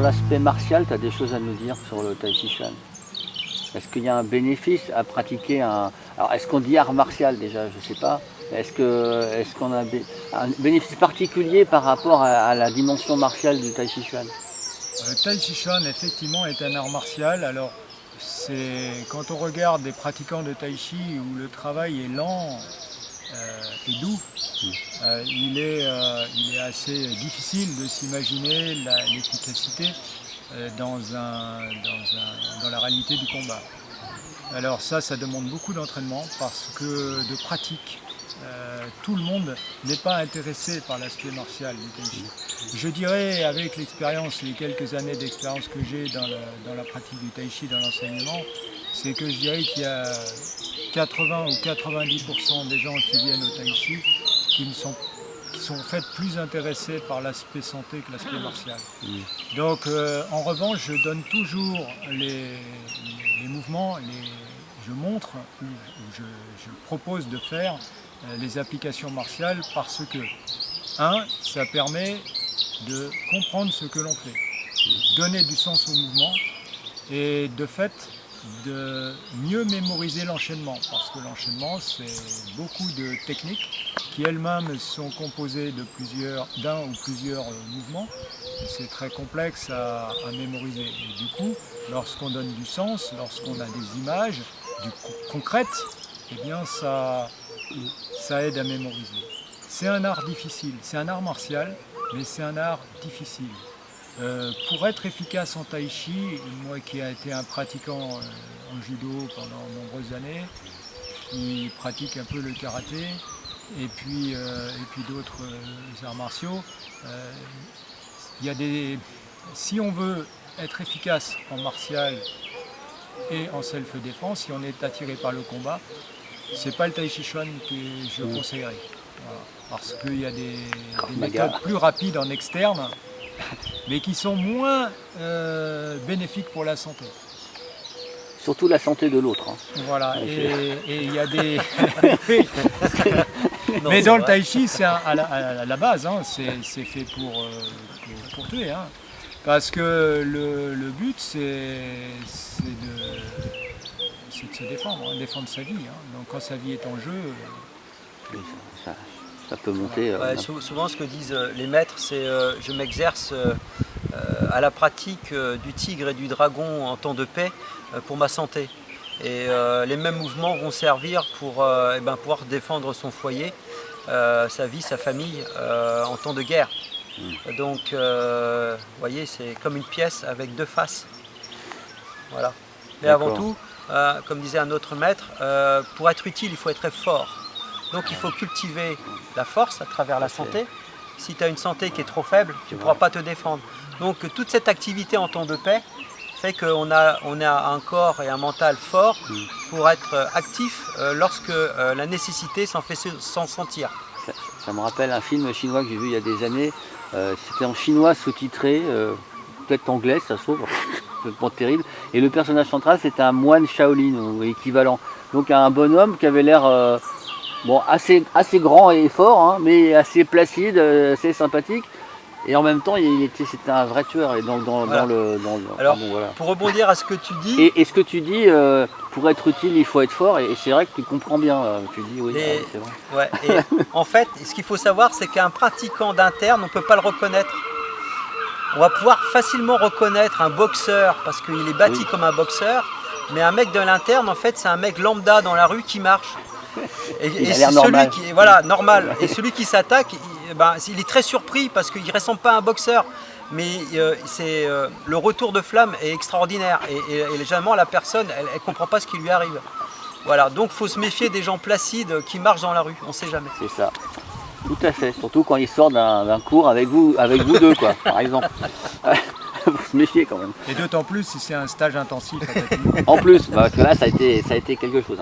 l'aspect martial, tu as des choses à nous dire sur le Tai Chi Chuan? Est-ce qu'il y a un bénéfice à pratiquer un... Alors, est-ce qu'on dit art martial déjà? Je ne sais pas. Est-ce qu'on a un bénéfice particulier par rapport à la dimension martiale du Tai Chi Chuan? Le Tai Chi Chuan, effectivement, est un art martial. Alors, quand on regarde des pratiquants de Tai Chi où le travail est lent et doux, il est assez difficile de s'imaginer l'efficacité dans la réalité du combat. Alors ça demande beaucoup d'entraînement parce que de pratique. Tout le monde n'est pas intéressé par l'aspect martial du Tai Chi. Je dirais, avec l'expérience, les quelques années d'expérience que j'ai dans la pratique du Tai Chi, dans l'enseignement, c'est que je dirais qu'il y a 80 ou 90% des gens qui viennent au Tai Chi qui sont en fait plus intéressés par l'aspect santé que l'aspect martial. Donc en revanche, je donne toujours les mouvements, je montre ou je propose de faire les applications martiales parce que, ça permet de comprendre ce que l'on fait, donner du sens au mouvement et de fait de mieux mémoriser l'enchaînement parce que l'enchaînement c'est beaucoup de techniques qui elles-mêmes sont composées d'un ou plusieurs mouvements. C'est très complexe à mémoriser et du coup lorsqu'on donne du sens, lorsqu'on a des images concrètes, eh bien ça aide à mémoriser. C'est un art difficile, c'est un art martial, mais c'est un art difficile. Pour être efficace en Tai Chi, moi qui ai été un pratiquant en judo pendant de nombreuses années, qui pratique un peu le karaté, et puis d'autres arts martiaux, si on veut être efficace en martial et en self-défense, si on est attiré par le combat, c'est pas le Tai Chi Chuan que je conseillerais. Voilà. Parce qu'il y a des méthodes plus rapides en externe, mais qui sont moins bénéfiques pour la santé. Surtout la santé de l'autre. Voilà, et il y a des... mais dans le Tai Chi, c'est à la base, c'est fait pour tuer. Parce que le but, c'est de se défendre, défendre sa vie. Donc quand sa vie est en jeu... Ça peut monter. Souvent ce que disent les maîtres, c'est je m'exerce à la pratique du tigre et du dragon en temps de paix pour ma santé. Et les mêmes mouvements vont servir pour pouvoir défendre son foyer, sa vie, sa famille en temps de guerre. Donc vous voyez, c'est comme une pièce avec deux faces. Voilà. Mais avant tout, comme disait un autre maître, pour être utile, il faut être très fort. Donc il faut cultiver la force à travers la santé. Si tu as une santé qui est trop faible, tu ne pourras pas te défendre. Donc toute cette activité en temps de paix fait qu'on a un corps et un mental fort pour être actif lorsque la nécessité s'en fait sentir. Ça me rappelle un film chinois que j'ai vu il y a des années. C'était en chinois sous-titré, peut-être anglais, ça se trouve, c'est pas terrible. Et le personnage central, c'était un moine Shaolin ou équivalent. Donc un bonhomme qui avait l'air assez grand et fort, mais assez placide, assez sympathique. Et en même temps, c'était un vrai tueur. Et Pour rebondir à ce que tu dis... Et ce que tu dis, pour être utile, il faut être fort. Et c'est vrai que tu comprends bien. Tu dis, oui, c'est vrai. Ouais, et en fait, ce qu'il faut savoir, c'est qu'un pratiquant d'interne, on ne peut pas le reconnaître. On va pouvoir facilement reconnaître un boxeur parce qu'il est bâti comme un boxeur. Mais un mec de l'interne, en fait, c'est un mec lambda dans la rue qui marche. Et c'est normal. Normal. Et celui qui s'attaque, il est très surpris parce qu'il ne ressemble pas à un boxeur. Mais le retour de flamme est extraordinaire. Et généralement, la personne, elle ne comprend pas ce qui lui arrive. Voilà, donc il faut se méfier des gens placides qui marchent dans la rue. On ne sait jamais. C'est ça. Tout à fait. Surtout quand ils sortent d'un cours avec vous deux, quoi, par exemple. Il faut se méfier quand même. Et d'autant plus si c'est un stage intensif. En plus, parce que là, ça a été quelque chose.